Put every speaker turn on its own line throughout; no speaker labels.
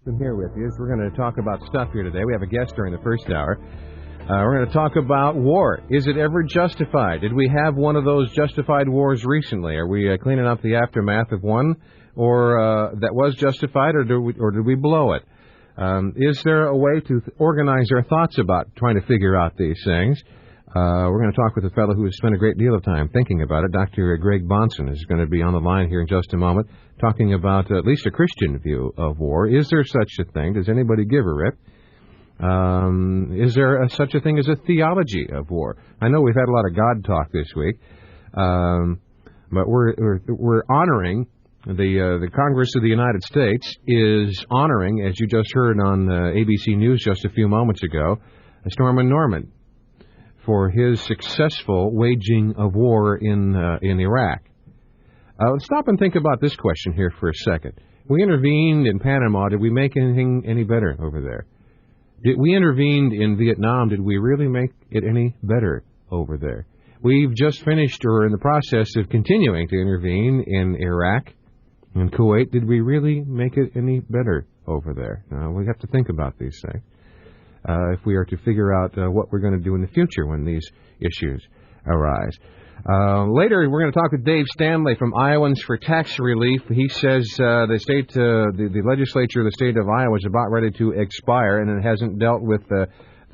I'm here with you. We're going to talk about stuff here today. We have a guest during the first hour. We're going to talk about war. Is it ever justified? Did we have one of those justified wars recently? Are we cleaning up the aftermath of one, or that was justified, or did we blow it? Is there a way to organize our thoughts about trying to figure out these things? We're going to talk with a fellow who has spent a great deal of time thinking about it. Dr. Greg Bahnsen is going to be on the line here in just a moment, talking about at least a Christian view of war. Is there such a thing? Does anybody give a rip? Is there such a thing as a theology of war? I know we've had a lot of God talk this week, but we're honoring the Congress of the United States is honoring, as you just heard on ABC News just a few moments ago, Norman Norman for his successful waging of war in Iraq. Let's stop and think about this question here for a second. We intervened in Panama. Did we make anything any better over there? Did we intervened in Vietnam? Did we really make it any better over there? We've just finished, or in the process of continuing to intervene in Iraq and Kuwait. Did we really make it any better over there? We have to think about these things if we are to figure out what we're going to do in the future when these issues arise. Later, we're going to talk with Dave Stanley from Iowans for Tax Relief. He says the legislature of the state of Iowa is about ready to expire, and it hasn't dealt with the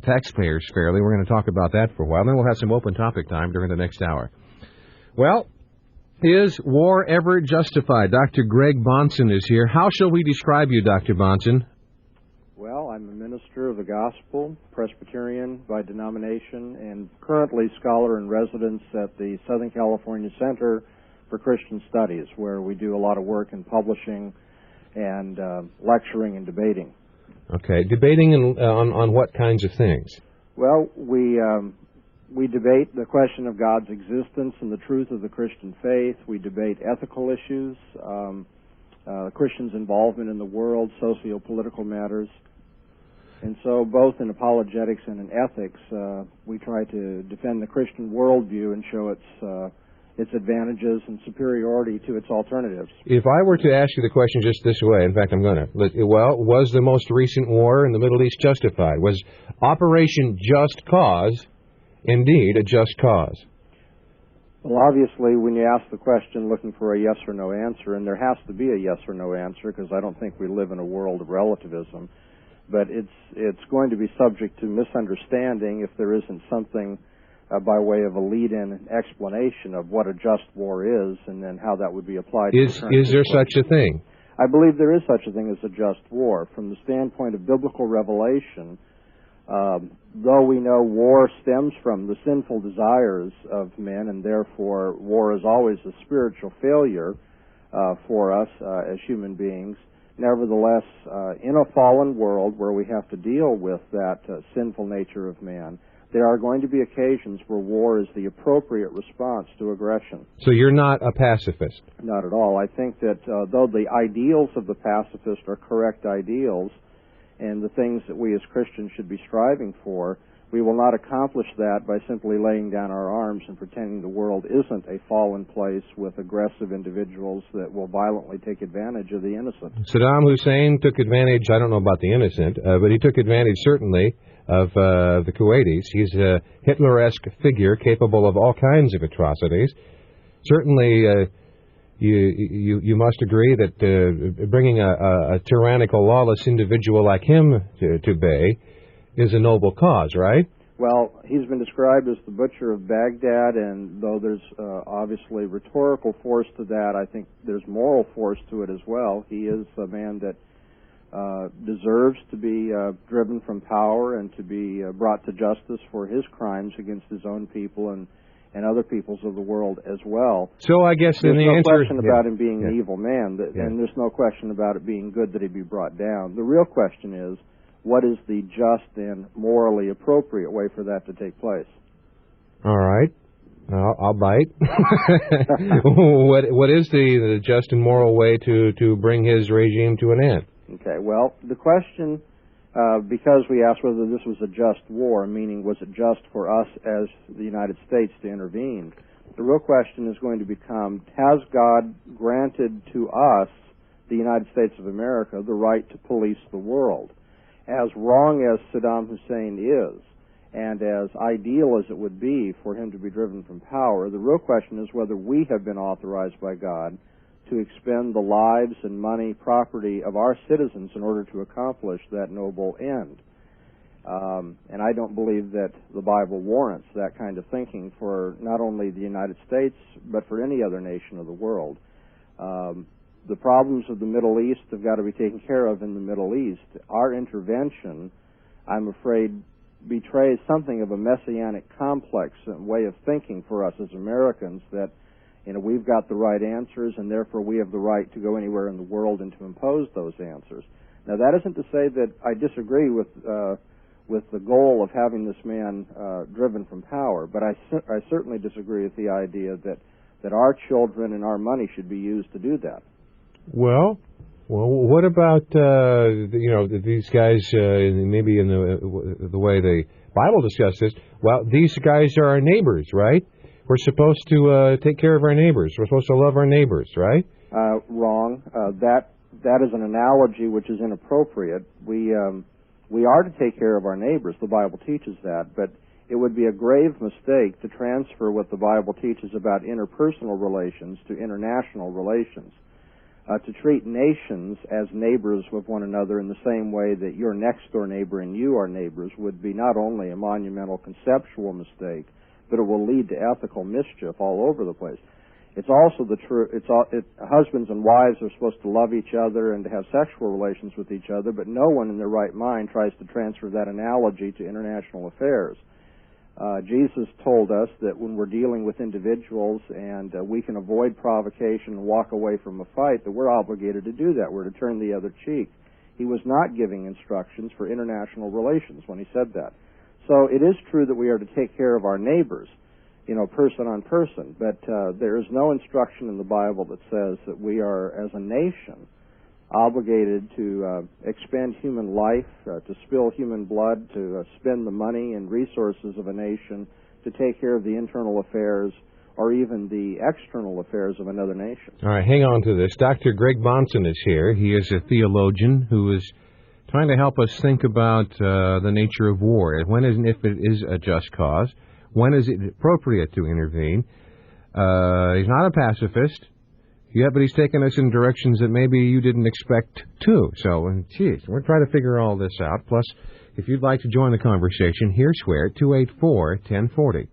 taxpayers fairly. We're going to talk about that for a while. Then we'll have some open topic time during the next hour. Well, is war ever justified? Dr. Greg Bahnsen is here. How shall we describe you, Dr. Bahnsen?
Well, I'm a minister of the gospel, Presbyterian by denomination, and currently scholar in residence at the Southern California Center for Christian Studies, where we do a lot of work in publishing and lecturing and debating.
Okay, debating on what kinds of things? Well,
we debate the question of God's existence and the truth of the Christian faith. We debate ethical issues, Christians' involvement in the world, socio-political matters. And so both in apologetics and in ethics, we try to defend the Christian worldview and show its advantages and superiority to its alternatives.
If I were to ask you the question just this way, in fact, I'm going to. Well, was the most recent war in the Middle East justified? Was Operation Just Cause indeed a just cause?
Well, obviously, when you ask the question looking for a yes or no answer, and there has to be a yes or no answer because I don't think we live in a world of relativism, but it's going to be subject to misunderstanding if there isn't something by way of a lead-in explanation of what a just war is and then how that would be applied.
Is there such a thing?
I believe there is such a thing as a just war. From the standpoint of biblical revelation, though we know war stems from the sinful desires of men, and therefore war is always a spiritual failure for us as human beings, nevertheless, in a fallen world where we have to deal with that sinful nature of man, there are going to be occasions where war is the appropriate response to aggression.
So you're not a pacifist?
Not at all. I think that though the ideals of the pacifist are correct ideals, and the things that we as Christians should be striving for, we will not accomplish that by simply laying down our arms and pretending the world isn't a fallen place with aggressive individuals that will violently take advantage of the innocent.
Saddam Hussein took advantage, I don't know about the innocent, but he took advantage certainly of the Kuwaitis. He's a Hitler-esque figure capable of all kinds of atrocities. Certainly, you must agree that bringing a tyrannical, lawless individual like him to bay is a noble cause, right?
Well, he's been described as the butcher of Baghdad, and though there's obviously rhetorical force to that, I think there's moral force to it as well. He is a man that deserves to be driven from power and to be brought to justice for his crimes against his own people and other peoples of the world as well.
So I guess
there's
in the
no
answer,
question about him being an evil man, and there's no question about it being good that he be brought down. The real question is, what is the just and morally appropriate way for that to take place?
All right. I'll bite. What is the just and moral way to bring his regime to an end?
Okay, well, the question, because we asked whether this was a just war, meaning was it just for us as the United States to intervene, the real question is going to become, has God granted to us the United States of America the right to police the world. As wrong as Saddam Hussein is, and as ideal as it would be for him to be driven from power, the real question is whether we have been authorized by God to expend the lives and money, property of our citizens in order to accomplish that noble end. And I don't believe that the Bible warrants that kind of thinking for not only the United States, but for any other nation of the world. The problems of the Middle East have got to be taken care of in the Middle East. Our intervention, I'm afraid, betrays something of a messianic complex and way of thinking for us as Americans that, we've got the right answers and therefore we have the right to go anywhere in the world and to impose those answers. Now, that isn't to say that I disagree with the goal of having this man driven from power, but I certainly disagree with the idea that our children and our money should be used to do that.
Well, what about these guys? Maybe in the way the Bible discusses. Well, these guys are our neighbors, right? We're supposed to take care of our neighbors. We're supposed to love our neighbors, right?
Wrong. That is an analogy which is inappropriate. We are to take care of our neighbors. The Bible teaches that, but it would be a grave mistake to transfer what the Bible teaches about interpersonal relations to international relations. To treat nations as neighbors with one another in the same way that your next-door neighbor and you are neighbors would be not only a monumental conceptual mistake, but it will lead to ethical mischief all over the place. It's also the truth. Husbands and wives are supposed to love each other and to have sexual relations with each other, but no one in their right mind tries to transfer that analogy to international affairs. Jesus told us that when we're dealing with individuals and we can avoid provocation and walk away from a fight, that we're obligated to do that. We're to turn the other cheek. He was not giving instructions for international relations when he said that. So it is true that we are to take care of our neighbors, person on person, but there is no instruction in the Bible that says that we are, as a nation, obligated to expend human life, to spill human blood, to spend the money and resources of a nation to take care of the internal affairs or even the external affairs of another nation.
All right, hang on to this. Dr. Greg Bahnsen is here. He is a theologian who is trying to help us think about the nature of war. When and if it is a just cause, when is it appropriate to intervene? He's not a pacifist. Yeah, but he's taken us in directions that maybe you didn't expect to. So, we're trying to figure all this out. Plus, if you'd like to join the conversation, here's where, 284-1040.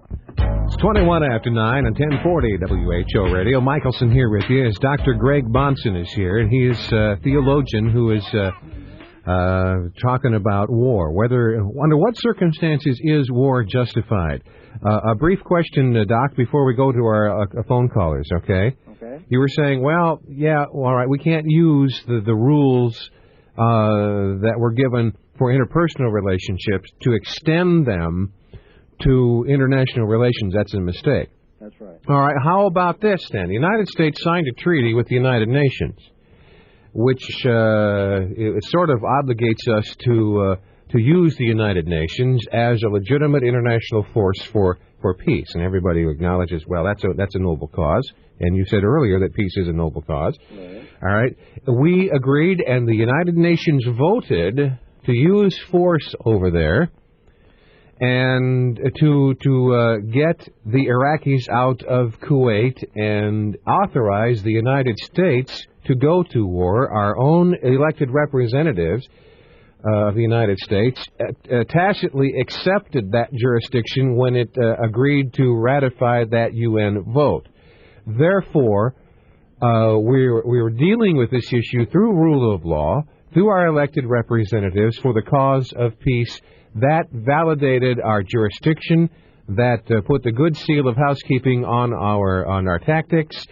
It's 21 after 9 on 1040 WHO Radio. Michelson here with you as Dr. Greg Bahnsen is here, and he is a theologian who is talking about war. Under what circumstances is war justified? A brief question, Doc, before we go to our phone callers, okay?
Okay.
You were saying, all right, we can't use the rules that were given for interpersonal relationships to extend them to international relations. That's a mistake.
That's right.
All right, how about this, then? The United States signed a treaty with the United Nations, which it sort of obligates us to use the United Nations as a legitimate international force for peace. And everybody acknowledges, well, that's a noble cause. And you said earlier that peace is a noble cause.
Right.
All right. We agreed, and the United Nations voted to use force over there and to get the Iraqis out of Kuwait and authorize the United States to go to war. Our own elected representatives of the United States tacitly accepted that jurisdiction when it agreed to ratify that UN vote. Therefore, we were dealing with this issue through rule of law, through our elected representatives for the cause of peace. That validated our jurisdiction, that put the good seal of housekeeping on our tactics.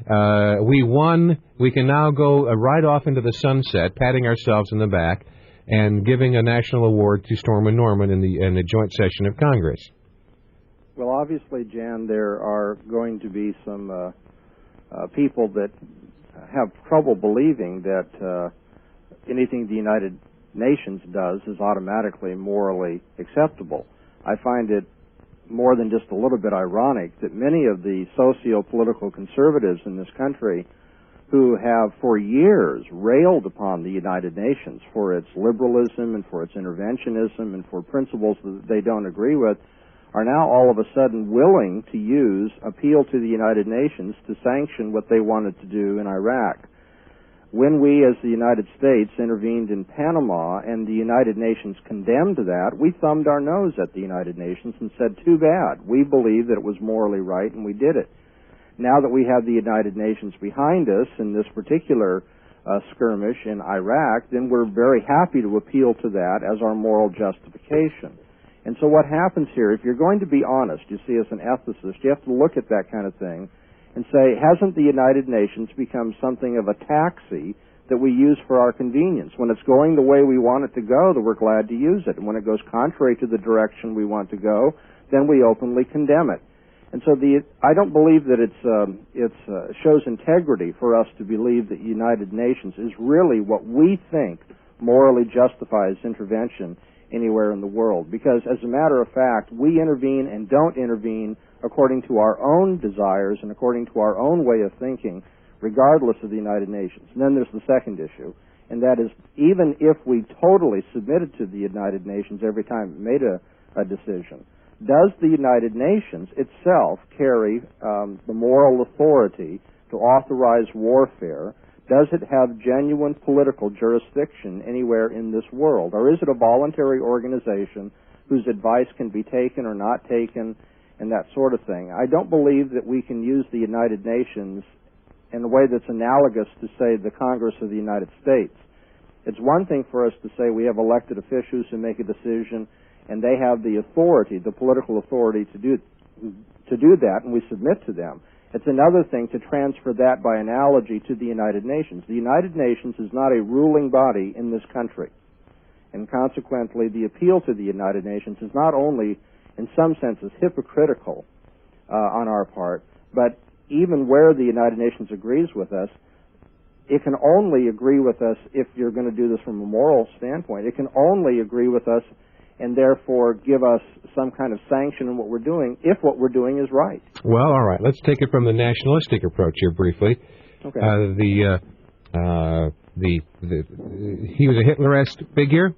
We won. We can now go right off into the sunset, patting ourselves in the back, and giving a national award to Storm and Norman in the joint session of Congress.
Well, obviously, Jan, there are going to be some people that have trouble believing that anything the United Nations does is automatically morally acceptable. I find it more than just a little bit ironic that many of the socio-political conservatives in this country who have for years railed upon the United Nations for its liberalism and for its interventionism and for principles that they don't agree with, are now all of a sudden willing to use appeal to the United Nations to sanction what they wanted to do in Iraq. When we, as the United States, intervened in Panama and the United Nations condemned that, we thumbed our nose at the United Nations and said, too bad. We believed that it was morally right, and we did it. Now that we have the United Nations behind us in this particular skirmish in Iraq, then we're very happy to appeal to that as our moral justification. And so what happens here, if you're going to be honest, you see, as an ethicist, you have to look at that kind of thing and say, hasn't the United Nations become something of a taxi that we use for our convenience? When it's going the way we want it to go, then we're glad to use it. And when it goes contrary to the direction we want to go, then we openly condemn it. And so I don't believe that it shows integrity for us to believe that the United Nations is really what we think morally justifies intervention anywhere in the world. Because as a matter of fact, we intervene and don't intervene according to our own desires and according to our own way of thinking, regardless of the United Nations. And then there's the second issue, and that is, even if we totally submitted to the United Nations every time it made a decision, does the United Nations itself carry the moral authority to authorize warfare? Does it have genuine political jurisdiction anywhere in this world? Or is it a voluntary organization whose advice can be taken or not taken and that sort of thing? I don't believe that we can use the United Nations in a way that's analogous to, say, the Congress of the United States. It's one thing for us to say we have elected officials who make a decision and they have the authority, the political authority to do that, and we submit to them. It's another thing to transfer that by analogy to the United Nations. The United Nations is not a ruling body in this country, and consequently the appeal to the United Nations is not only, in some senses, hypocritical on our part, but even where the United Nations agrees with us, it can only agree with us if you're going to do this from a moral standpoint. It can only agree with us and therefore give us some kind of sanction in what we're doing, if what we're doing is right.
Well, all right. Let's take it from the nationalistic approach here briefly.
Okay.
He was a Hitlerist figure,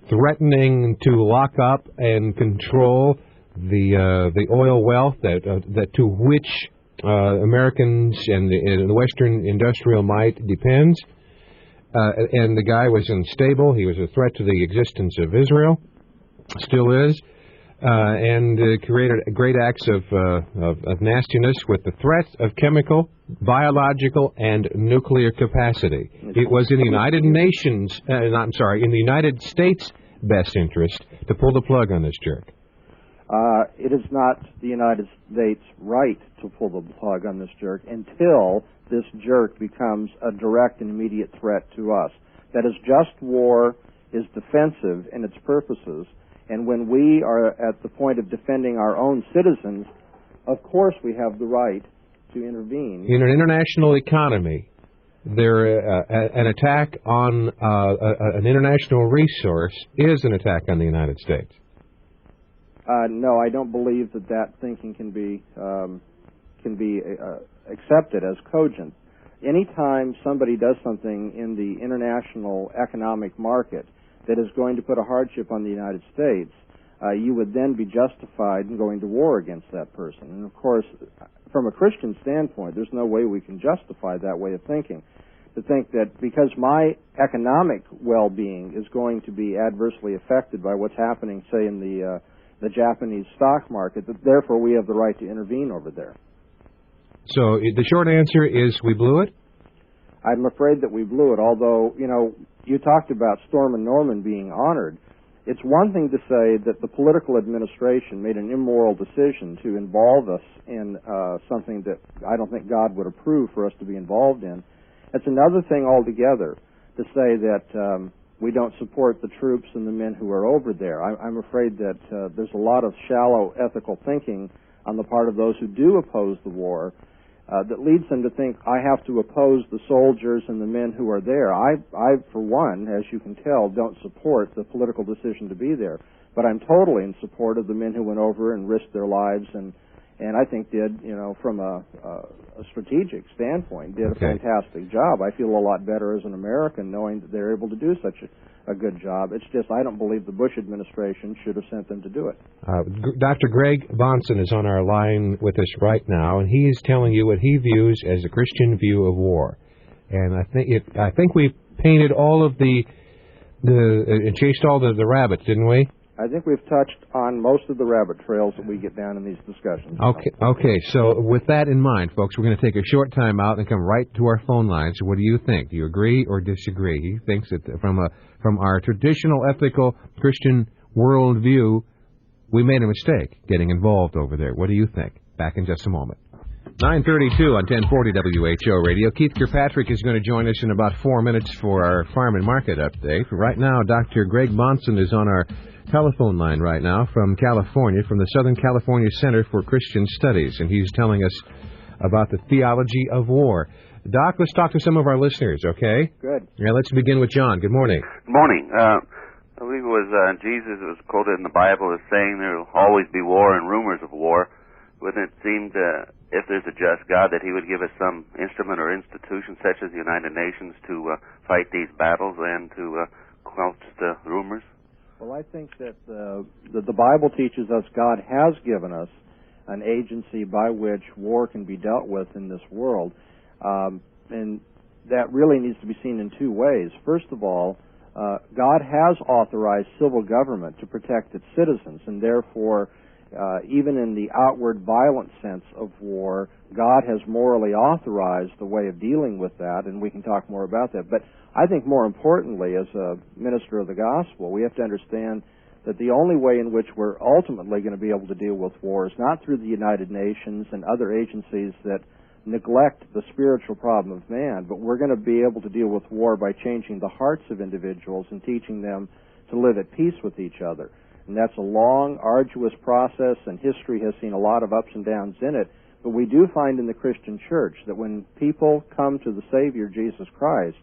threatening to lock up and control the oil wealth that to which Americans and the Western industrial might depends. And the guy was unstable. He was a threat to the existence of Israel. Still is, and created great acts of nastiness with the threat of chemical, biological, and nuclear capacity. It was in the United Nations, in the United States' best interest to pull the plug on this jerk.
It is not the United States' right to pull the plug on this jerk until this jerk becomes a direct and immediate threat to us. That is, just war is defensive in its purposes. And when we are at the point of defending our own citizens, of course we have the right to intervene.
In an international economy, an attack on an international resource is an attack on the United States.
No, I don't believe that thinking can be accepted as cogent. Anytime somebody does something in the international economic market that is going to put a hardship on the United States, you would then be justified in going to war against that person. And of course, from a Christian standpoint, there's no way we can justify that way of thinking. To think that because my economic well-being is going to be adversely affected by what's happening, say, in the Japanese stock market, that therefore we have the right to intervene over there.
So the short answer is we blew it?
I'm afraid that we blew it, although, you talked about Storm and Norman being honored. It's one thing to say that the political administration made an immoral decision to involve us in something that I don't think God would approve for us to be involved in. It's another thing altogether to say that we don't support the troops and the men who are over there. I'm afraid that there's a lot of shallow ethical thinking on the part of those who do oppose the war that leads them to think, I have to oppose the soldiers and the men who are there. I, for one, as you can tell, don't support the political decision to be there. But I'm totally in support of the men who went over and risked their lives and and I think did, from a strategic standpoint, did a fantastic job. I feel a lot better as an American knowing that they're able to do such a good job. It's just I don't believe the Bush administration should have sent them to do it.
Dr. Greg Bahnsen is on our line with us right now, and he is telling you what he views as a Christian view of war. And I think we painted all of and chased all the rabbits, didn't we?
I think we've touched on most of the rabbit trails that we get down in these discussions.
Okay. So with that in mind, folks, we're going to take a short time out and come right to our phone lines. What do you think? Do you agree or disagree? He thinks that from our traditional ethical Christian worldview, we made a mistake getting involved over there. What do you think? Back in just a moment. 9:32 on 1040 WHO Radio. Keith Kirkpatrick is going to join us in about 4 minutes for our farm and market update. Right now, Dr. Greg Bahnsen is on our telephone line right now from California, from the Southern California Center for Christian Studies, and he's telling us about the theology of war. Doc, let's talk to some of our listeners, okay?
Good.
Yeah, let's begin with John. Good morning.
Good morning. I believe it was Jesus was quoted in the Bible as saying there will always be war and rumors of war. Wouldn't it seem if there's a just God, that he would give us some instrument or institution such as the United Nations to fight these battles and to quench the rumors?
Well, I think that the Bible teaches us God has given us an agency by which war can be dealt with in this world. And that really needs to be seen in two ways. First of all, God has authorized civil government to protect its citizens, and therefore, even in the outward violent sense of war, God has morally authorized the way of dealing with that, and we can talk more about that. But I think more importantly, as a minister of the gospel, we have to understand that the only way in which we're ultimately going to be able to deal with war is not through the United Nations and other agencies that neglect the spiritual problem of man, but we're going to be able to deal with war by changing the hearts of individuals and teaching them to live at peace with each other. And that's a long, arduous process, and history has seen a lot of ups and downs in it. But we do find in the Christian church that when people come to the Savior, Jesus Christ,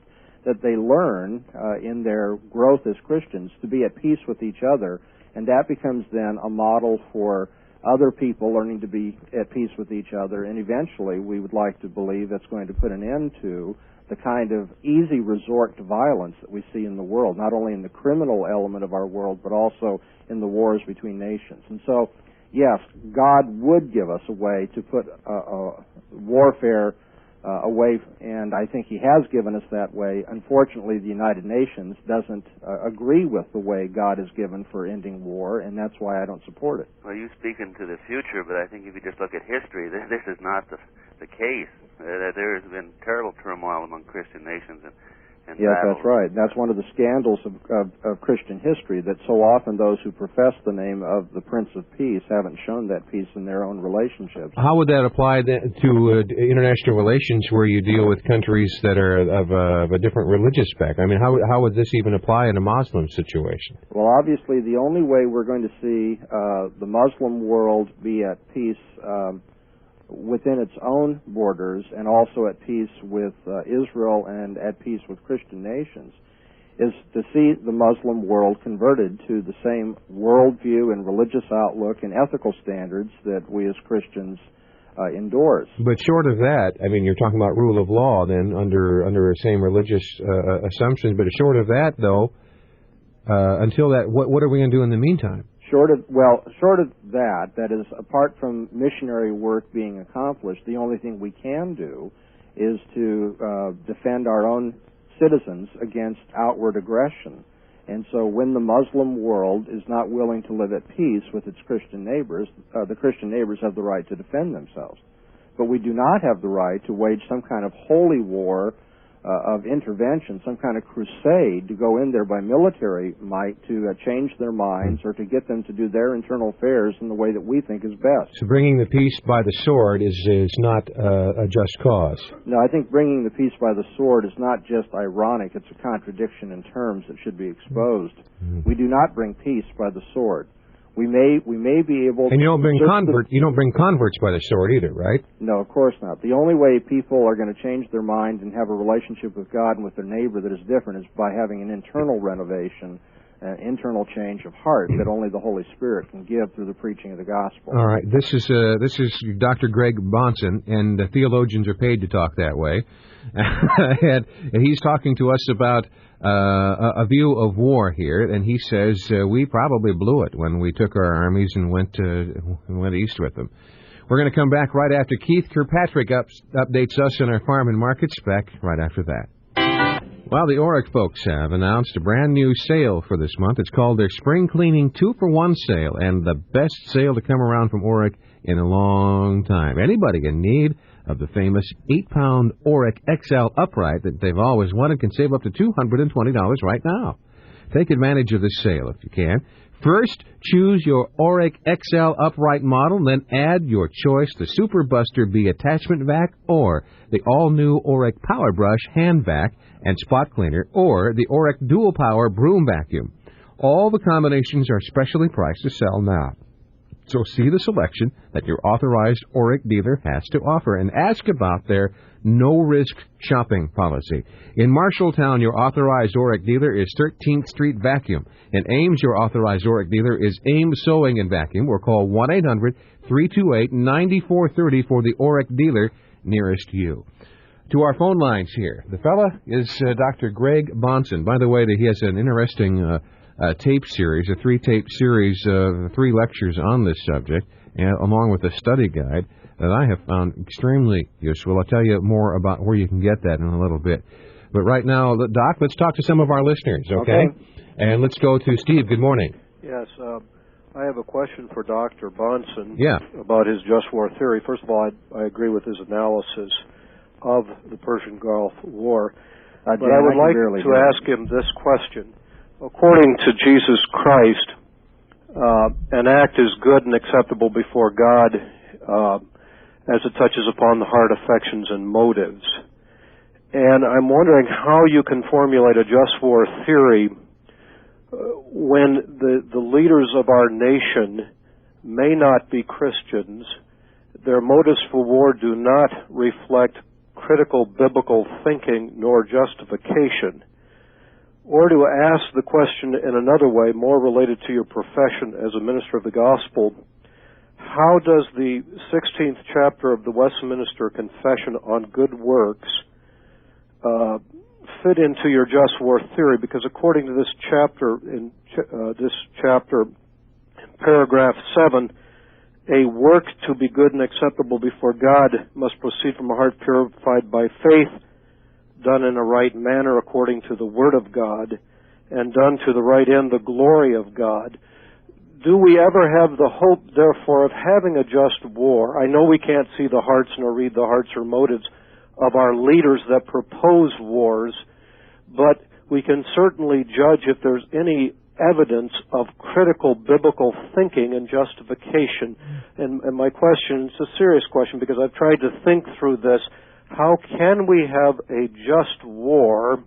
that they learn in their growth as Christians to be at peace with each other, and that becomes then a model for other people learning to be at peace with each other, and eventually we would like to believe that's going to put an end to the kind of easy resort to violence that we see in the world, not only in the criminal element of our world, but also in the wars between nations. And so, yes, God would give us a way to put warfare away, and I think he has given us that way. Unfortunately, the United Nations doesn't agree with the way God has given for ending war, and that's why I don't support it.
Well, you speak into the future, but I think if you just look at history, this is not the case. There has been terrible turmoil among Christian nations and
yes,
battles.
That's right. That's one of the scandals of Christian history, that so often those who profess the name of the Prince of Peace haven't shown that peace in their own relationships.
How would that apply to international relations where you deal with countries that are of a different religious spec? I mean, how would this even apply in a Muslim situation?
Well, obviously, the only way we're going to see the Muslim world be at peace within its own borders and also at peace with Israel and at peace with Christian nations is to see the Muslim world converted to the same worldview and religious outlook and ethical standards that we as Christians endorse.
But short of that, I mean, you're talking about rule of law then under the same religious assumptions, but short of that, though, until that, what are we going to do in the meantime?
Short of that is, apart from missionary work being accomplished, the only thing we can do is to defend our own citizens against outward aggression. And so when the Muslim world is not willing to live at peace with its Christian neighbors, the Christian neighbors have the right to defend themselves. But we do not have the right to wage some kind of holy war of intervention, some kind of crusade to go in there by military might to change their minds or to get them to do their internal affairs in the way that we think is best.
So bringing the peace by the sword is not a just cause.
No, I think bringing the peace by the sword is not just ironic, it's a contradiction in terms that should be exposed. Mm-hmm. We do not bring peace by the sword. We may be able to...
And you don't bring converts by the sword either, right?
No, of course not. The only way people are going to change their mind and have a relationship with God and with their neighbor that is different is by having an internal renovation, internal change of heart that only the Holy Spirit can give through the preaching of the gospel.
All right, this is Dr. Greg Bahnsen, and theologians are paid to talk that way, and he's talking to us about a view of war here, and he says we probably blew it when we took our armies and went east with them. We're going to come back right after Keith Kirkpatrick updates us on our farm and market spec right after that. Well, the Oric folks have announced a brand new sale for this month. It's called their Spring Cleaning 2-for-1 sale, and the best sale to come around from Oric in a long time. Anybody in need of the famous 8-pound Oric XL upright that they've always wanted can save up to $220 right now. Take advantage of this sale if you can. First, choose your Oric XL upright model, then add your choice, the Super Buster B attachment vac or the all-new Oric Power Brush hand vac and spot cleaner or the Oric Dual Power broom vacuum. All the combinations are specially priced to sell now. So see the selection that your authorized Oric dealer has to offer and ask about their no-risk shopping policy. In Marshalltown, your authorized Oric dealer is 13th Street Vacuum. In Ames, your authorized Oric dealer is Ames Sewing and Vacuum, or call 1-800-328-9430 for the Oric dealer nearest you. To our phone lines here. The fella is Dr. Greg Bahnsen. By the way, he has an interesting tape series, a 3-tape series of 3 lectures on this subject, and along with a study guide that I have found extremely useful. I'll tell you more about where you can get that in a little bit. But right now, Doc, let's talk to some of our listeners, okay? And let's go to Steve. Good morning.
Yes, I have a question for Dr. Bahnsen
about
his just war theory. First of all, I agree with his analysis of the Persian Gulf War. But I would like to ask him this question. According to Jesus Christ, an act is good and acceptable before God as it touches upon the heart, affections, and motives. And I'm wondering how you can formulate a just war theory when the leaders of our nation may not be Christians, their motives for war do not reflect critical biblical thinking nor justification. Or to ask the question in another way, more related to your profession as a minister of the gospel, how does the 16th chapter of the Westminster Confession on Good Works fit into your just war theory? Because according to this chapter, in paragraph 7, a work to be good and acceptable before God must proceed from a heart purified by faith, done in a right manner according to the Word of God, and done to the right end, the glory of God. Do we ever have the hope, therefore, of having a just war? I know we can't see the hearts nor read the hearts or motives of our leaders that propose wars, but we can certainly judge if there's any evidence of critical biblical thinking and justification. And my question, it's a serious question because I've tried to think through this. How can we have a just war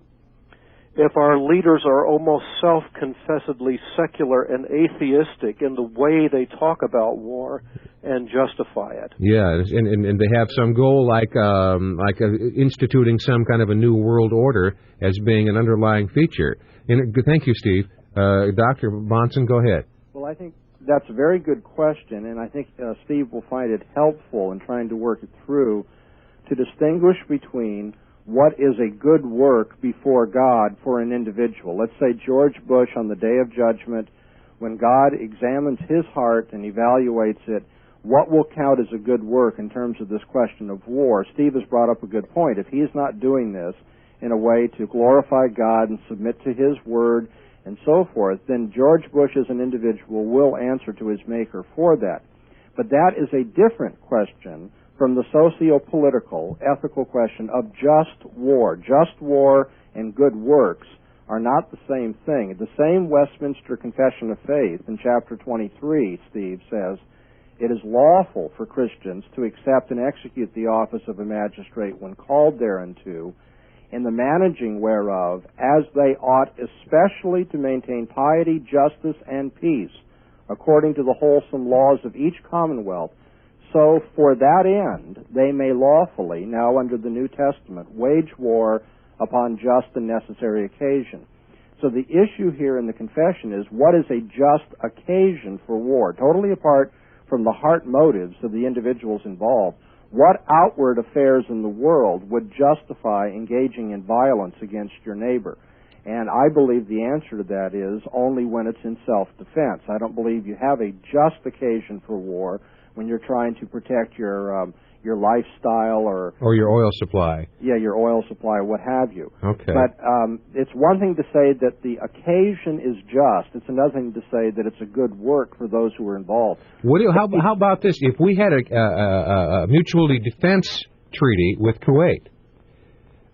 if our leaders are almost self-confessedly secular and atheistic in the way they talk about war and justify it?
Yeah, and they have some goal like instituting some kind of a new world order as being an underlying feature. And thank you, Steve. Dr. Bahnsen, go ahead.
Well, I think that's a very good question, and I think Steve will find it helpful in trying to work it through to distinguish between what is a good work before God for an individual. Let's say George Bush on the Day of Judgment, when God examines his heart and evaluates it, what will count as a good work in terms of this question of war? Steve has brought up a good point. If he's not doing this in a way to glorify God and submit to His Word and so forth, then George Bush as an individual will answer to his Maker for that. But that is a different question from the socio-political, ethical question of just war. Just war and good works are not the same thing. The same Westminster Confession of Faith in chapter 23, Steve says, it is lawful for Christians to accept and execute the office of a magistrate when called thereunto, in the managing whereof, as they ought especially to maintain piety, justice, and peace, according to the wholesome laws of each commonwealth. So for that end they may lawfully, now under the New Testament, wage war upon just and necessary occasion. So the issue here in the confession is, what is a just occasion for war? Totally apart from the heart motives of the individuals involved, what outward affairs in the world would justify engaging in violence against your neighbor? And I believe the answer to that is only when it's in self-defense. I don't believe you have a just occasion for war when you're trying to protect your lifestyle or
your oil supply.
Yeah, your oil supply, what have you.
Okay.
But it's one thing to say that the occasion is just. It's another thing to say that it's a good work for those who are involved.
How about this? If we had a mutually defense treaty with Kuwait,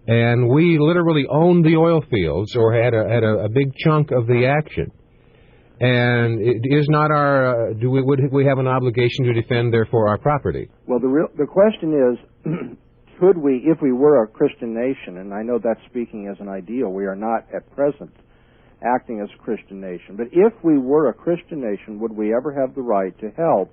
and we literally owned the oil fields or had a big chunk of the action, and it is not our would we have an obligation to defend, therefore, our property?
Well, the question is, could we, if we were a Christian nation, and I know that's speaking as an ideal, we are not at present acting as a Christian nation, but if we were a Christian nation, would we ever have the right to help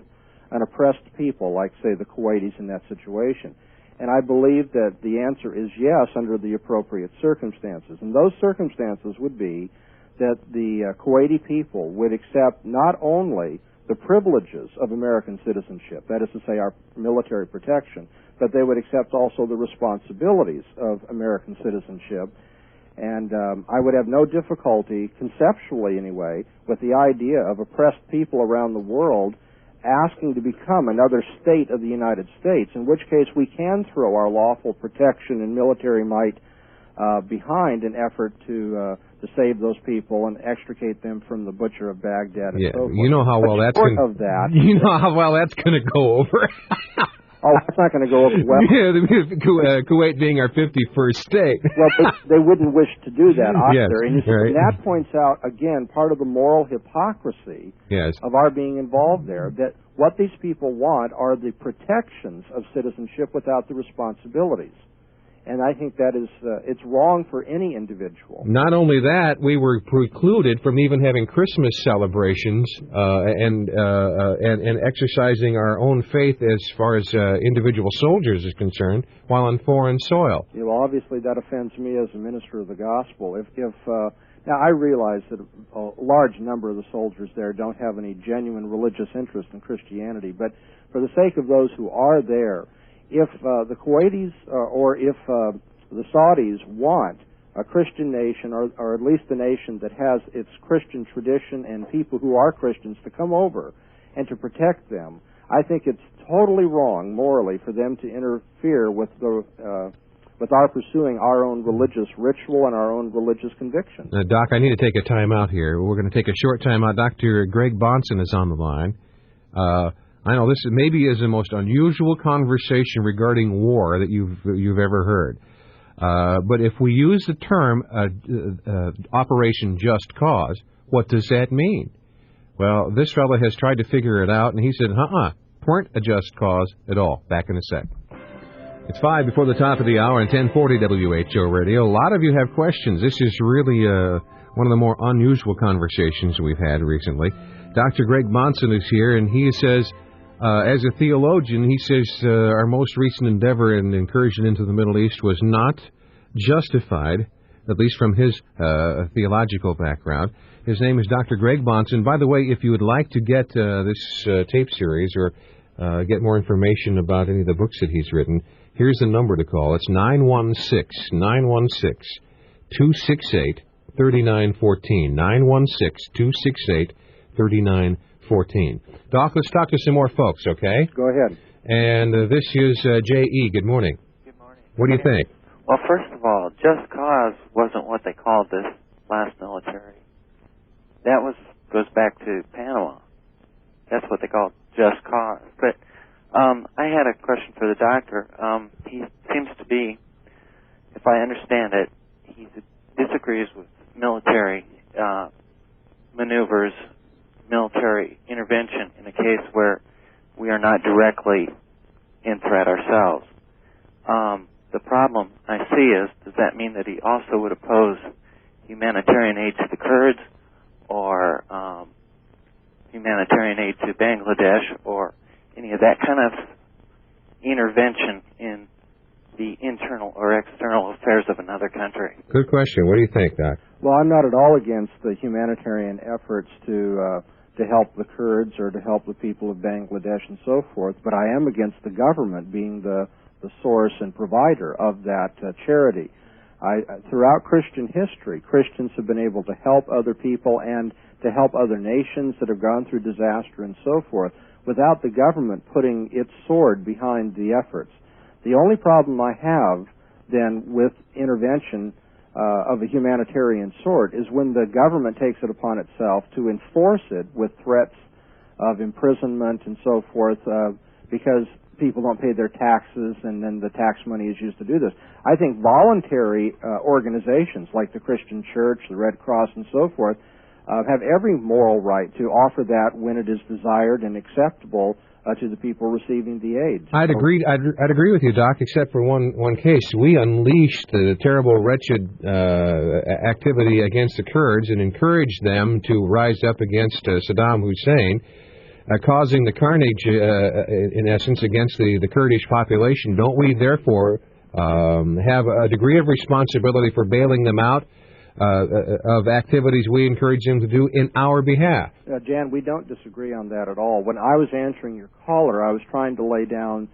an oppressed people like, say, the Kuwaitis in that situation? And I believe that the answer is yes, under the appropriate circumstances. And those circumstances would be that the Kuwaiti people would accept not only the privileges of American citizenship, that is to say our military protection, but they would accept also the responsibilities of American citizenship. And I would have no difficulty, conceptually anyway, with the idea of oppressed people around the world asking to become another state of the United States, in which case we can throw our lawful protection and military might behind an effort to save those people and extricate them from the butcher of Baghdad and so forth.
You know how well that's going to go over.
Oh, that's not going to go over well.
Kuwait being our 51st state.
Well, they wouldn't wish to do that either.
Yes,
and that points out, again, part of the moral hypocrisy of our being involved there, that what these people want are the protections of citizenship without the responsibilities. And I think that is, it's wrong for any individual.
Not only that, we were precluded from even having Christmas celebrations and exercising our own faith as far as individual soldiers is concerned while on foreign soil.
Yeah, well, obviously that offends me as a minister of the gospel. Now, I realize that a large number of the soldiers there don't have any genuine religious interest in Christianity, but for the sake of those who are there, if the Kuwaitis or if the Saudis want a Christian nation, or at least a nation that has its Christian tradition and people who are Christians to come over and to protect them, I think it's totally wrong morally for them to interfere with our pursuing our own religious ritual and our own religious conviction.
Doc, I need to take a time out here. We're going to take a short time out. Dr. Greg Bahnsen is on the line. I know this maybe is the most unusual conversation regarding war that you've ever heard. But if we use the term Operation Just Cause, what does that mean? Well, this fellow has tried to figure it out, and he said, weren't a just cause at all. Back in a sec. It's 5 before the top of the hour on 1040 WHO Radio. A lot of you have questions. This is really one of the more unusual conversations we've had recently. Dr. Greg Bahnsen is here, and he says, as a theologian, he says our most recent endeavor and incursion into the Middle East was not justified, at least from his theological background. His name is Dr. Greg Bahnsen. By the way, if you would like to get this tape series or get more information about any of the books that he's written, here's the number to call. It's 916-268-3914. 916-268-3914. Doc, let's talk to some more folks, okay?
Go ahead.
And this is J.E. Good morning.
Good morning.
What do you think?
Well, first of all, just cause wasn't what they called this last military. That goes back to Panama. That's what they called just cause. But I had a question for the doctor. He seems to be, if I understand it, he disagrees with military maneuvers, military intervention in a case where we are not directly in threat ourselves. The problem I see is, does that mean that he also would oppose humanitarian aid to the Kurds or humanitarian aid to Bangladesh or any of that kind of intervention in the internal or external affairs of another country?
Good question. What do you think, Doc?
Well, I'm not at all against the humanitarian efforts to help the Kurds or to help the people of Bangladesh and so forth, but I am against the government being the source and provider of that charity. Throughout Christian history, Christians have been able to help other people and to help other nations that have gone through disaster and so forth without the government putting its sword behind the efforts. The only problem I have then with intervention of a humanitarian sort is when the government takes it upon itself to enforce it with threats of imprisonment and so forth because people don't pay their taxes and then the tax money is used to do this. I think voluntary organizations like the Christian Church, the Red Cross and so forth have every moral right to offer that when it is desired and acceptable to the people receiving the aid.
I'd agree with you, Doc, except for one case. We unleashed the terrible, wretched activity against the Kurds and encouraged them to rise up against Saddam Hussein, causing the carnage, in essence, against the Kurdish population. Don't we, therefore, have a degree of responsibility for bailing them out of activities we encourage them to do in our behalf?
Jan, we don't disagree on that at all. When I was answering your caller, I was trying to lay down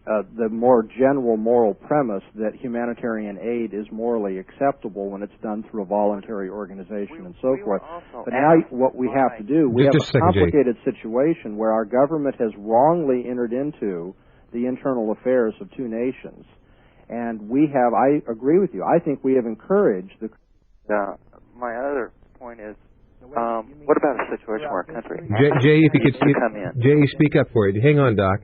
the more general moral premise that humanitarian aid is morally acceptable when it's done through a voluntary organization and so forth. But now what we have to do, we have a complicated situation where our government has wrongly entered into the internal affairs of two nations. And I agree with you, I think we have encouraged the...
my other point is, what about a situation where a country...
Jay, if you could speak up for it. Hang on, Doc.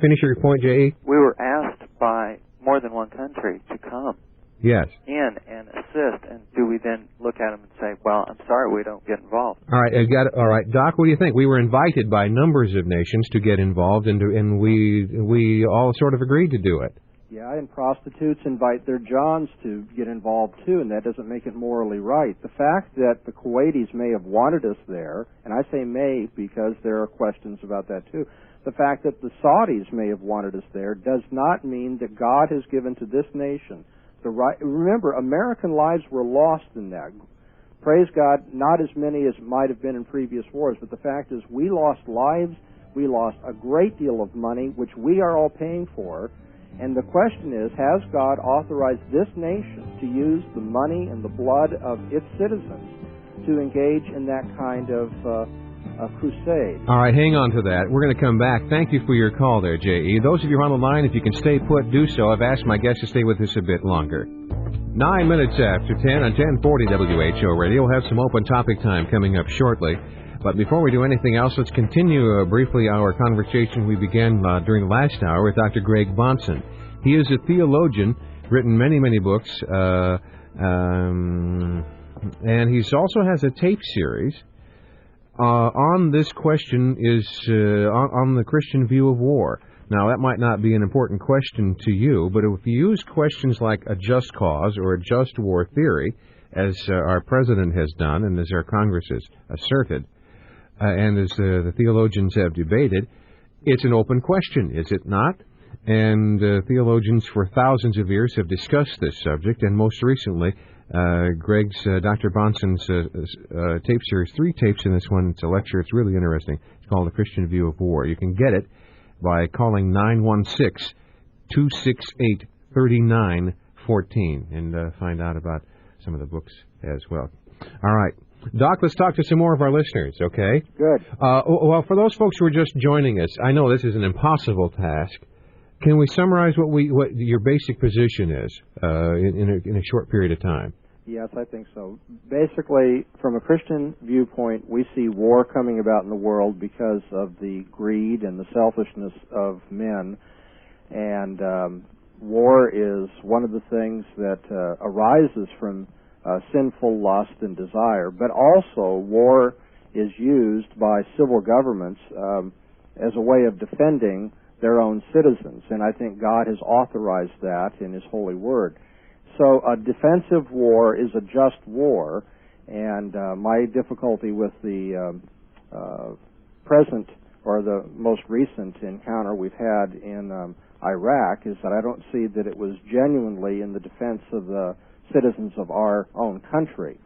Finish your point, Jay.
We were asked by more than one country to come
in
and assist, and do we then look at them and say, well, I'm sorry, we don't get involved?
All right, all right. Doc, what do you think? We were invited by numbers of nations to get involved, and we all sort of agreed to do it.
Yeah, and prostitutes invite their Johns to get involved too, and that doesn't make it morally right. The fact that the Kuwaitis may have wanted us there, and I say may because there are questions about that too, the fact that the Saudis may have wanted us there does not mean that God has given to this nation the right. Remember, American lives were lost in that. Praise God, not as many as might have been in previous wars, but the fact is we lost lives, we lost a great deal of money, which we are all paying for. And the question is, has God authorized this nation to use the money and the blood of its citizens to engage in that kind of crusade?
All right, hang on to that. We're going to come back. Thank you for your call there, J.E. Those of you on the line, if you can stay put, do so. I've asked my guests to stay with us a bit longer. 9 minutes after 10 on 1040 WHO Radio. We'll have some open topic time coming up shortly. But before we do anything else, let's continue briefly our conversation we began during the last hour with Dr. Greg Bahnsen. He is a theologian, written many, many books, and he also has a tape series on this question on the Christian view of war. Now, that might not be an important question to you, but if you use questions like a just cause or a just war theory, as our president has done and as our Congress has asserted, and as the theologians have debated, it's an open question, is it not? And theologians for thousands of years have discussed this subject, and most recently, Dr. Bahnsen's tape series, 3 tapes in this one. It's a lecture. It's really interesting. It's called The Christian View of War. You can get it by calling 916-268-3914 and find out about some of the books as well. All right. Doc, let's talk to some more of our listeners, okay?
Good.
Well, for those folks who are just joining us, I know this is an impossible task. Can we summarize what your basic position is in a short period of time?
Yes, I think so. Basically, from a Christian viewpoint, we see war coming about in the world because of the greed and the selfishness of men. And war is one of the things that arises from sinful lust and desire. But also, war is used by civil governments as a way of defending their own citizens. And I think God has authorized that in His holy word. So a defensive war is a just war, and my difficulty with the present or the most recent encounter we've had in Iraq is that I don't see that it was genuinely in the defense of the citizens of our own country.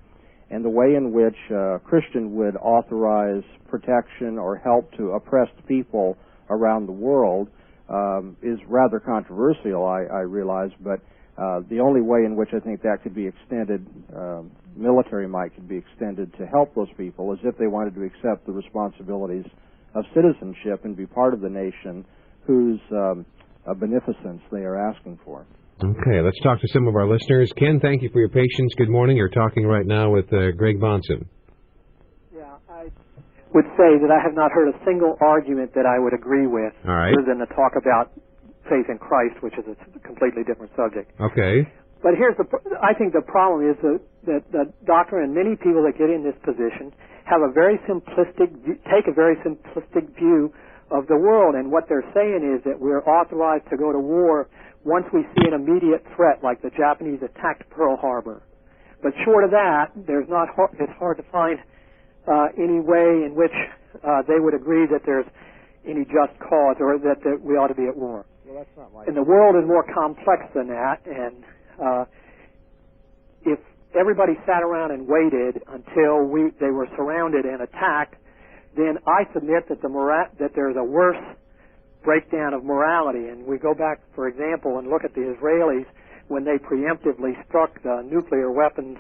and the way in which a Christian would authorize protection or help to oppressed people around the world is rather controversial, I realize, but the only way in which I think that could be extended, military might could be extended to help those people, is if they wanted to accept the responsibilities of citizenship and be part of the nation whose beneficence they are asking for.
Okay, let's talk to some of our listeners. Ken, thank you for your patience. Good morning. You're talking right now with Greg Bahnsen.
Yeah, I would say that I have not heard a single argument that I would agree with,
all right,
other than the talk about faith in Christ, which is a completely different subject.
Okay.
But I think the problem is that the doctrine and many people that get in this position have take a very simplistic view of the world, and what they're saying is that we're authorized to go to war once we see an immediate threat, like the Japanese attacked Pearl Harbor. But short of that, it's hard to find any way in which they would agree that there's any just cause or that we ought to be at war.
Well, that's not my
and the world is more complex than that, and if everybody sat around and waited until they were surrounded and attacked, then I submit that there's a worse breakdown of morality. And we go back, for example, and look at the Israelis when they preemptively struck the nuclear weapons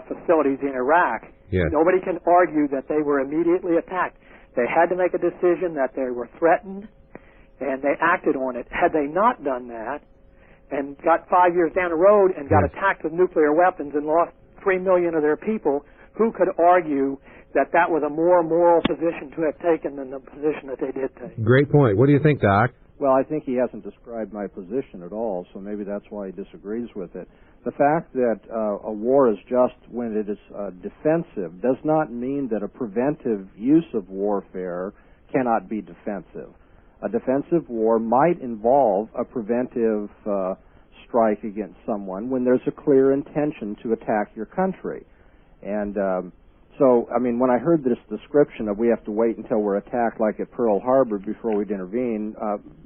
facilities in Iraq.
Yes.
Nobody can argue that they were immediately attacked. They had to make a decision that they were threatened, and they acted on it. Had they not done that and got 5 years down the road and got attacked with nuclear weapons and lost 3 million of their people, who could argue that was a more moral position to have taken than the position that they did take?
Great point. What do you think, Doc?
Well, I think he hasn't described my position at all, so maybe that's why he disagrees with it. The fact that a war is just when it is defensive does not mean that a preventive use of warfare cannot be defensive. A defensive war might involve a preventive strike against someone when there's a clear intention to attack your country. And so, I mean, when I heard this description of we have to wait until we're attacked like at Pearl Harbor before we'd intervene,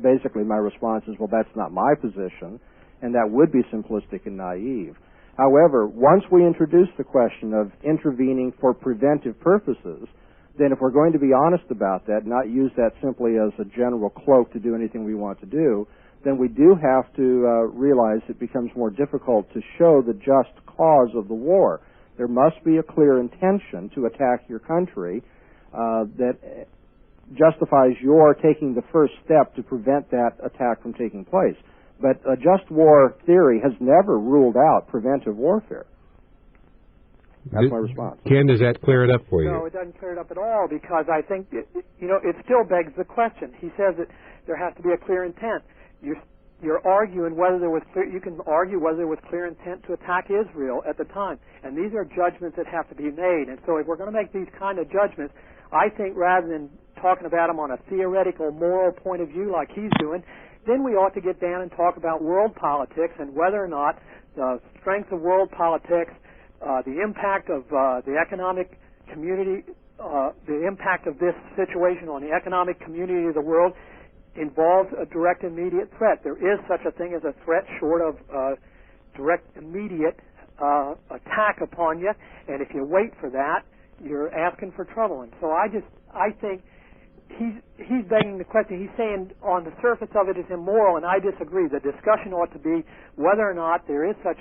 basically my response is, well, that's not my position, and that would be simplistic and naive. However, once we introduce the question of intervening for preventive purposes, then if we're going to be honest about that, not use that simply as a general cloak to do anything we want to do, then we do have to realize it becomes more difficult to show the just cause of the war. There must be a clear intention to attack your country that justifies your taking the first step to prevent that attack from taking place. But a just war theory has never ruled out preventive warfare. That's my response.
Ken, does that clear it up for you?
No, it doesn't clear it up at all, because I think, it still begs the question. He says that there has to be a clear intent. You're arguing whether there was clear, you can argue whether there was clear intent to attack Israel at the time. And these are judgments that have to be made. And so if we're going to make these kind of judgments, I think rather than talking about them on a theoretical, moral point of view like he's doing, then we ought to get down and talk about world politics and whether or not the strength of world politics, the impact of the economic community, the impact of this situation on the economic community of the world involves a direct immediate threat. There is such a thing as a threat short of direct immediate attack upon you, and if you wait for that, you're asking for trouble. And so I think he's begging the question. He's saying on the surface of it is immoral, and I disagree. The discussion ought to be whether or not there is such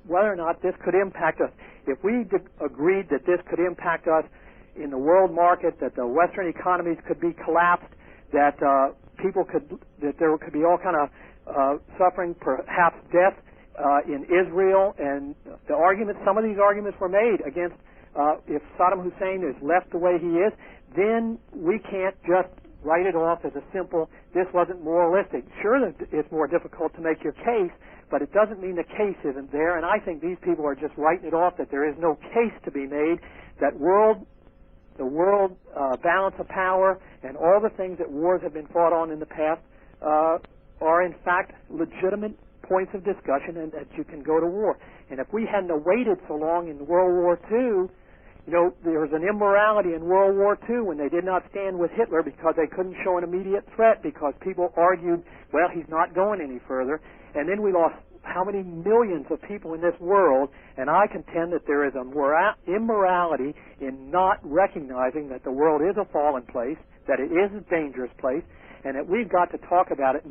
whether or not this could impact us. If we agreed that this could impact us in the world market, that the Western economies could be collapsed, that that there could be all kind of suffering, perhaps death in Israel, and some of these arguments were made against if Saddam Hussein is left the way he is, then we can't just write it off as a simple, this wasn't moralistic. Sure, it's more difficult to make your case, but it doesn't mean the case isn't there, and I think these people are just writing it off, that there is no case to be made, that the world balance of power and all the things that wars have been fought on in the past are in fact legitimate points of discussion, and that you can go to war. And if we hadn't waited so long in World War II, there was an immorality in World War II when they did not stand with Hitler because they couldn't show an immediate threat, because people argued, well, he's not going any further. And then we lost how many millions of people in this world, and I contend that there is a immorality in not recognizing that the world is a fallen place, that it is a dangerous place, and that we've got to talk about it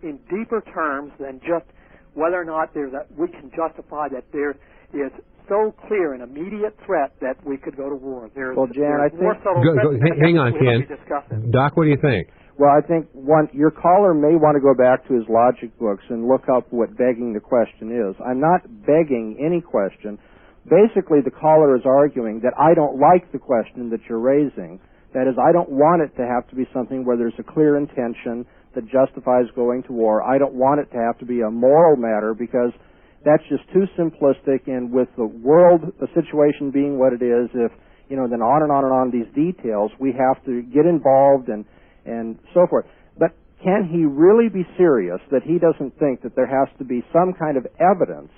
in deeper terms than just whether or not we can justify that there is so clear an immediate threat that we could go to war.
Well, Jan, I think...
Hang on, Ken. Doc, what do you think?
Well, I think your caller may want to go back to his logic books and look up what begging the question is. I'm not begging any question. Basically, the caller is arguing that I don't like the question that you're raising. That is, I don't want it to have to be something where there's a clear intention that justifies going to war. I don't want it to have to be a moral matter because that's just too simplistic, and with the world, the situation being what it is, then on and on and on these details, we have to get involved and so forth. But can he really be serious that he doesn't think that there has to be some kind of evidence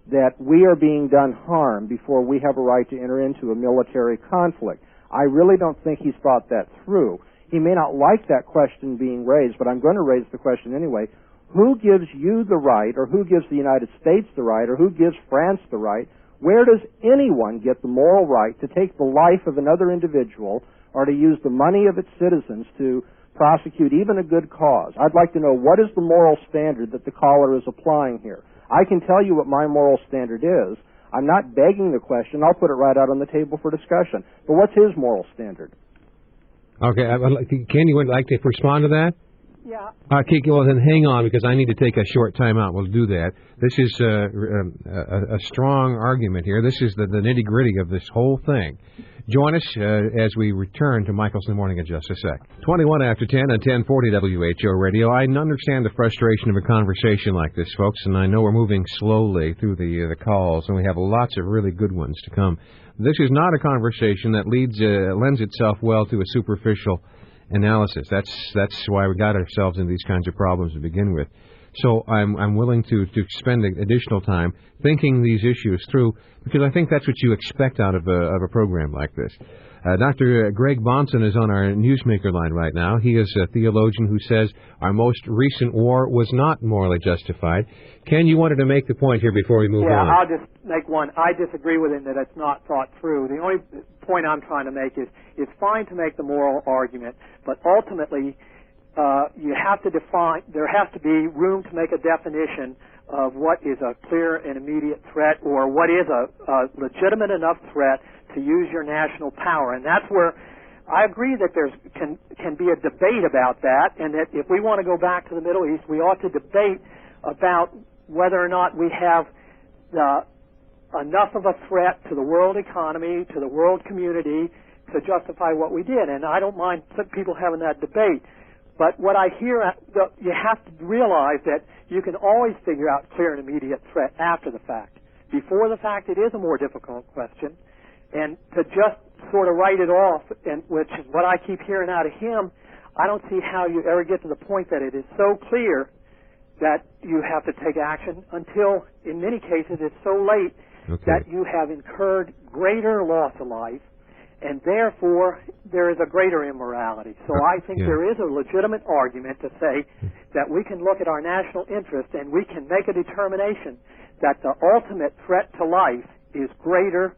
that we are being done harm before we have a right to enter into a military conflict? I really don't think he's thought that through. He may not like that question being raised, but I'm going to raise the question anyway. Who gives you the right, or who gives the United States the right, or who gives France the right? Where does anyone get the moral right to take the life of another individual or to use the money of its citizens to prosecute even a good cause? I'd like to know, what is the moral standard that the caller is applying here? I can tell you what my moral standard is. I'm not begging the question. I'll put it right out on the table for discussion. But what's his moral standard?
Okay, Ken, you would like to respond to that?
Yeah.
Okay, well then hang on, because I need to take a short time out. We'll do that. This is a strong argument here. This is the nitty-gritty of this whole thing. Join us as we return to Michaels in the Morning in just a sec. 21 after 10 on 1040 WHO Radio. I understand the frustration of a conversation like this, folks, and I know we're moving slowly through the calls, and we have lots of really good ones to come. This is not a conversation that lends itself well to a superficial analysis. That's why we got ourselves in these kinds of problems to begin with. So I'm willing to spend additional time thinking these issues through, because I think that's what you expect out of a program like this. Dr. Greg Bahnsen is on our newsmaker line right now. He is a theologian who says our most recent war was not morally justified. Ken, you wanted to make the point here before we move on.
Yeah, I'll just make one. I disagree with him that it's not thought through. The only point I'm trying to make is it's fine to make the moral argument, but ultimately you have to define, there has to be room to make a definition of what is a clear and immediate threat, or what is a legitimate enough threat to use your national power. And that's where I agree that there can be a debate about that, and that if we want to go back to the Middle East, we ought to debate about whether or not we have enough of a threat to the world economy, to the world community, to justify what we did. And I don't mind people having that debate. But what I hear, you have to realize that you can always figure out clear and immediate threat after the fact. Before the fact, it is a more difficult question. And to just sort of write it off, and which is what I keep hearing out of him, I don't see how you ever get to the point that it is so clear that you have to take action until, in many cases, it's so late that you have incurred greater loss of life, and therefore there is a greater immorality. So I think there is a legitimate argument to say that we can look at our national interest and we can make a determination that the ultimate threat to life is greater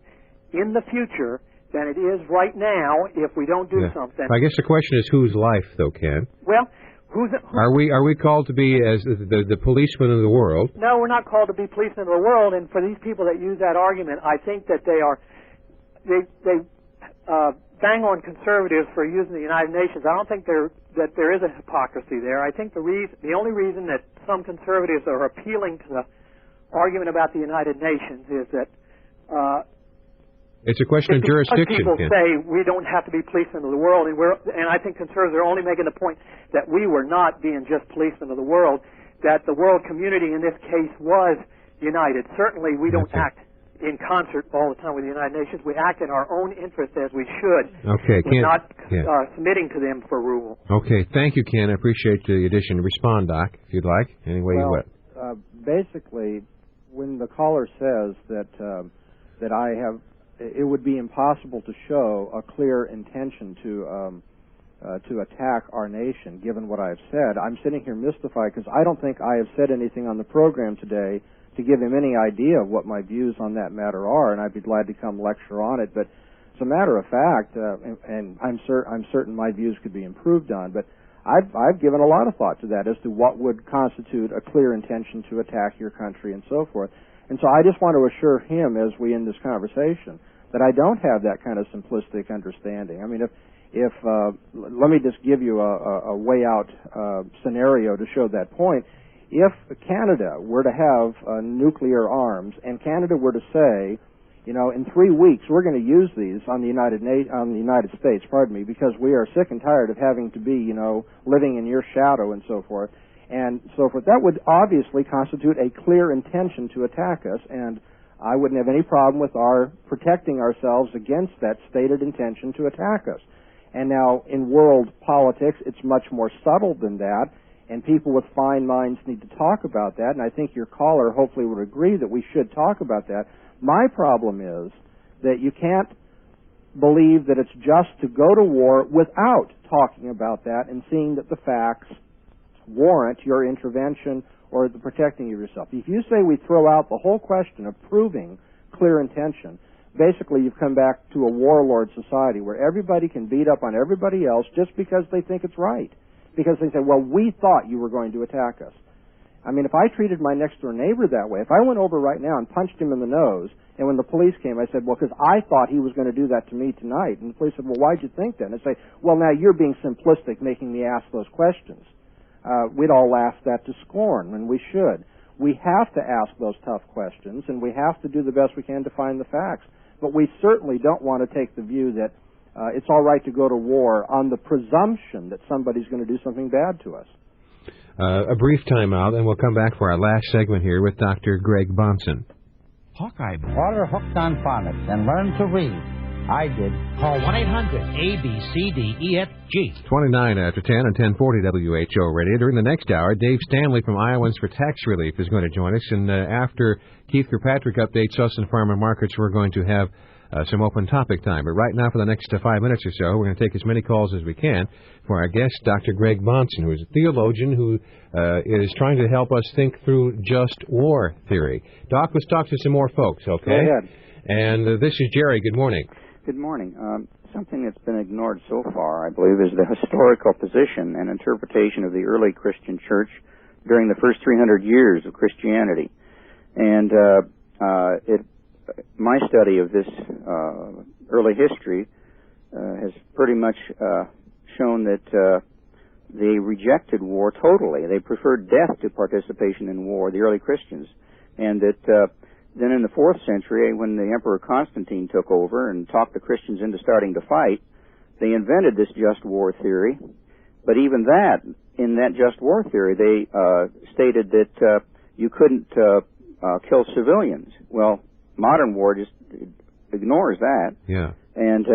in the future than it is right now if we don't do something.
I guess the question is whose life, though, Ken?
Well,
are we called to be as the policemen of the world?
No, we're not called to be policemen of the world. And for these people that use that argument, I think that they bang on conservatives for using the United Nations. I don't think that there is a hypocrisy there. I think the only reason that some conservatives are appealing to the argument about the United Nations is that
it's a question of jurisdiction.
People say we don't have to be policemen of the world, and I think conservatives are only making the point that we were not being just policemen of the world, that the world community in this case was united. Certainly we don't act in concert all the time with the United Nations. We act in our own interest as we should.
Okay, Ken.
Not submitting to them for rule. Okay,
thank you, Ken. I appreciate the addition. Respond, Doc, if you'd like, any way you would.
Basically, when the caller says that it would be impossible to show a clear intention to to attack our nation, given what I've said. I'm sitting here mystified because I don't think I have said anything on the program today to give him any idea of what my views on that matter are, and I'd be glad to come lecture on it. But as a matter of fact, and I'm certain my views could be improved on, but I've given a lot of thought to that as to what would constitute a clear intention to attack your country and so forth. And so I just want to assure him as we end this conversation that I don't have that kind of simplistic understanding. I mean, if let me just give you a way out scenario to show that point. If Canada were to have nuclear arms, and Canada were to say, you know, in 3 weeks we're going to use these on the United States, because we are sick and tired of having to be, you know, living in your shadow and so forth, that would obviously constitute a clear intention to attack us, and I wouldn't have any problem with our protecting ourselves against that stated intention to attack us. And now, in world politics, it's much more subtle than that, and people with fine minds need to talk about that, and I think your caller hopefully would agree that we should talk about that. My problem is that you can't believe that it's just to go to war without talking about that and seeing that the facts warrant your intervention or the protecting of yourself. If you say we throw out the whole question of proving clear intention, basically you've come back to a warlord society where everybody can beat up on everybody else just because they think it's right. Because they say, well, we thought you were going to attack us. I mean, if I treated my next-door neighbor that way, if I went over right now and punched him in the nose, and when the police came, I said, well, because I thought he was going to do that to me tonight. And the police said, well, why'd you think that? And I say, well, now you're being simplistic, making me ask those questions. We'd all laugh that to scorn, and we should. We have to ask those tough questions, and we have to do the best we can to find the facts. But we certainly don't want to take the view that it's all right to go to war on the presumption that somebody's going to do something bad to us.
A brief timeout, and we'll come back for our last segment here with Dr. Greg Bahnsen.
Hawkeye. Water hooked on phonics and learn to read. I did. Call 1-800-ABCDEFG.
29 after 10 on 1040 WHO Radio. During the next hour, Dave Stanley from Iowans for Tax Relief is going to join us. And after Keith Kirkpatrick updates us in Farm and Markets, we're going to have some open topic time. But right now, for the next 5 minutes or so, we're going to take as many calls as we can for our guest, Dr. Greg Bahnsen, who is a theologian who is trying to help us think through just war theory. Doc, let's talk to some more folks, okay?
Go ahead.
And this is Jerry. Good morning.
Good morning. Something that's been ignored so far, I believe, is the historical position and interpretation of the early Christian church during the first 300 years of Christianity. And my study of this early history has pretty much shown that they rejected war totally. They preferred death to participation in war, the early Christians. And that then in the 4th century, when the Emperor Constantine took over and talked the Christians into starting to fight, they invented this just war theory. But even that, in that just war theory, they stated that you couldn't kill civilians. Well, modern war just ignores that.
Yeah.
And,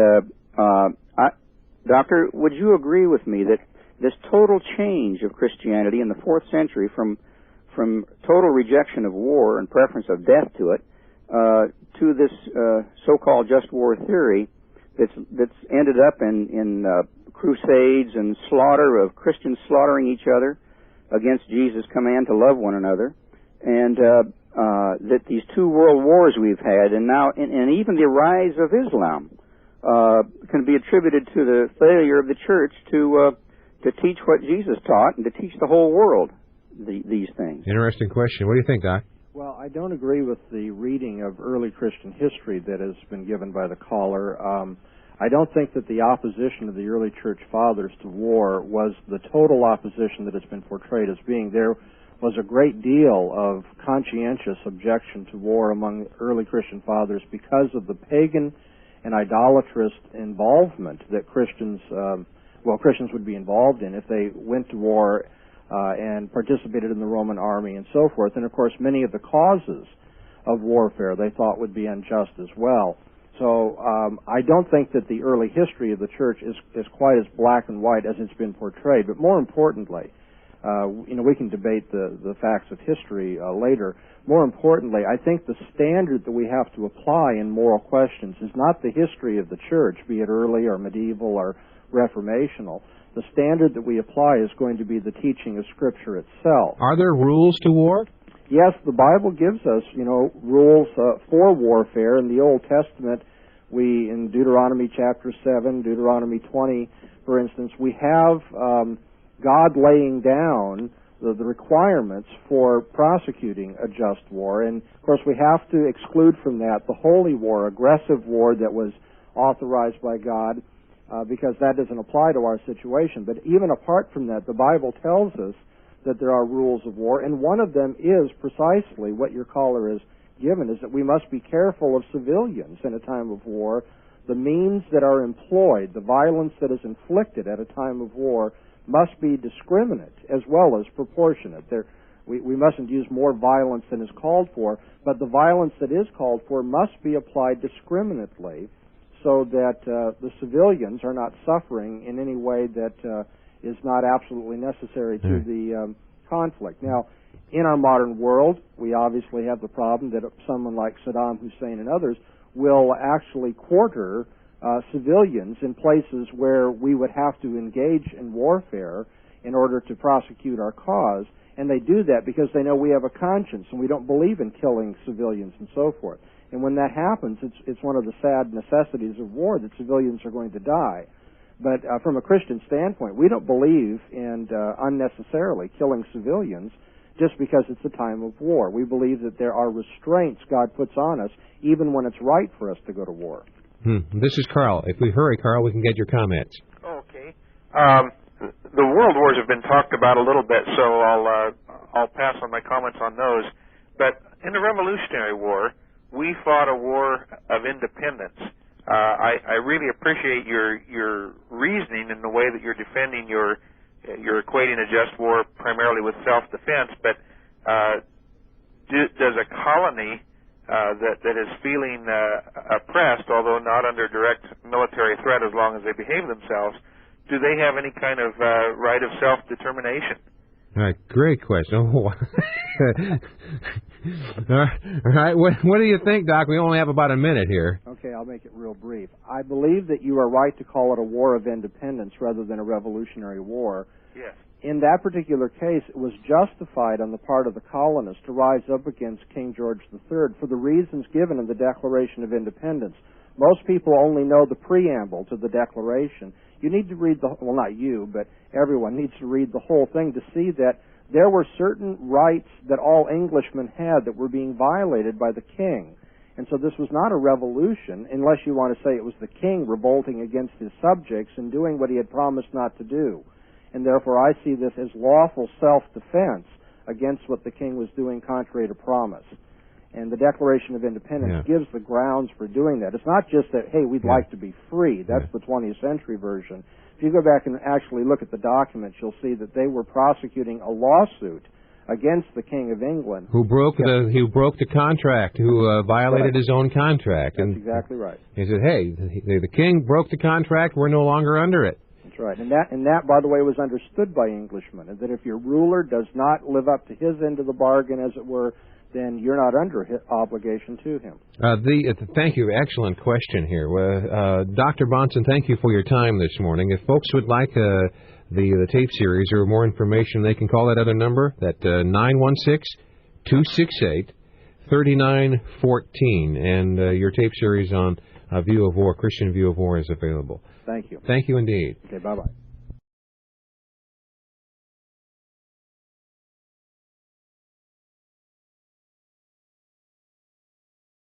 Doctor, would you agree with me that this total change of Christianity in the 4th century from total rejection of war and preference of death to it to this so-called just war theory that's ended up in crusades and slaughter of Christians slaughtering each other against Jesus' command to love one another, and that these 2 world wars we've had, and now and even the rise of Islam can be attributed to the failure of the church to teach what Jesus taught and to teach the whole world these things.
Interesting question. What do you think, Doc?
Well, I don't agree with the reading of early Christian history that has been given by the caller. I don't think that the opposition of the early church fathers to war was the total opposition that has been portrayed as being. There was a great deal of conscientious objection to war among early Christian fathers because of the pagan and idolatrous involvement that Christians would be involved in if they went to war and participated in the Roman army and so forth. And, of course, many of the causes of warfare they thought would be unjust as well. So I don't think that the early history of the church is quite as black and white as it's been portrayed. But more importantly, we can debate the facts of history later. More importantly, I think the standard that we have to apply in moral questions is not the history of the church, be it early or medieval or reformational. The standard that we apply is going to be the teaching of Scripture itself.
Are there rules to war?
Yes, the Bible gives us, rules for warfare. In the Old Testament, in Deuteronomy chapter 7, Deuteronomy 20, for instance, we have God laying down the requirements for prosecuting a just war. And, of course, we have to exclude from that the holy war, aggressive war that was authorized by God, because that doesn't apply to our situation. But even apart from that, the Bible tells us that there are rules of war, and one of them is precisely what your caller has given, is that we must be careful of civilians in a time of war. The means that are employed, the violence that is inflicted at a time of war, must be discriminate as well as proportionate. We mustn't use more violence than is called for, but the violence that is called for must be applied discriminately so that the civilians are not suffering in any way that is not absolutely necessary to the conflict. Now, in our modern world, we obviously have the problem that someone like Saddam Hussein and others will actually quarter civilians in places where we would have to engage in warfare in order to prosecute our cause, and they do that because they know we have a conscience and we don't believe in killing civilians and so forth. And when that happens, it's one of the sad necessities of war that civilians are going to die. But from a Christian standpoint, we don't believe in unnecessarily killing civilians just because it's a time of war. We believe that there are restraints God puts on us even when it's right for us to go to war.
This is Carl. If we hurry, Carl, we can get your comments.
Okay. The world wars have been talked about a little bit, so I'll pass on my comments on those. But in the Revolutionary War, we fought a war of independence. I really appreciate your reasoning in the way that you're defending you're equating a just war primarily with self-defense, but does a colony that is feeling oppressed, although not under direct military threat as long as they behave themselves, do they have any kind of right of self-determination?
All right, great question. Oh. All right, what do you think, Doc? We only have about a minute here.
Okay, I'll make it real brief. I believe that you are right to call it a war of independence rather than a revolutionary war.
Yes.
In that particular case, it was justified on the part of the colonists to rise up against King George III for the reasons given in the Declaration of Independence. Most people only know the preamble to the Declaration. You need to read well, not you, but everyone needs to read the whole thing to see that there were certain rights that all Englishmen had that were being violated by the king. And so this was not a revolution, unless you want to say it was the king revolting against his subjects and doing what he had promised not to do. And therefore I see this as lawful self-defense against what the king was doing contrary to promise. And the Declaration of Independence gives the grounds for doing that. It's not just that, hey, we'd like to be free. That's the 20th century version. If you go back and actually look at the documents, you'll see that they were prosecuting a lawsuit against the King of England.
Who broke the contract, who violated his own contract.
That's exactly right.
He said, hey, the king broke the contract, we're no longer under it.
That's right. And that, by the way, was understood by Englishmen, and that if your ruler does not live up to his end of the bargain, as it were, then you're not under obligation to him.
Thank you. Excellent question here. Dr. Bahnsen, thank you for your time this morning. If folks would like the tape series or more information, they can call that other number, that 916-268-3914. And your tape series on View of War, Christian View of War, is available.
Thank you.
Thank you indeed.
Okay, bye-bye.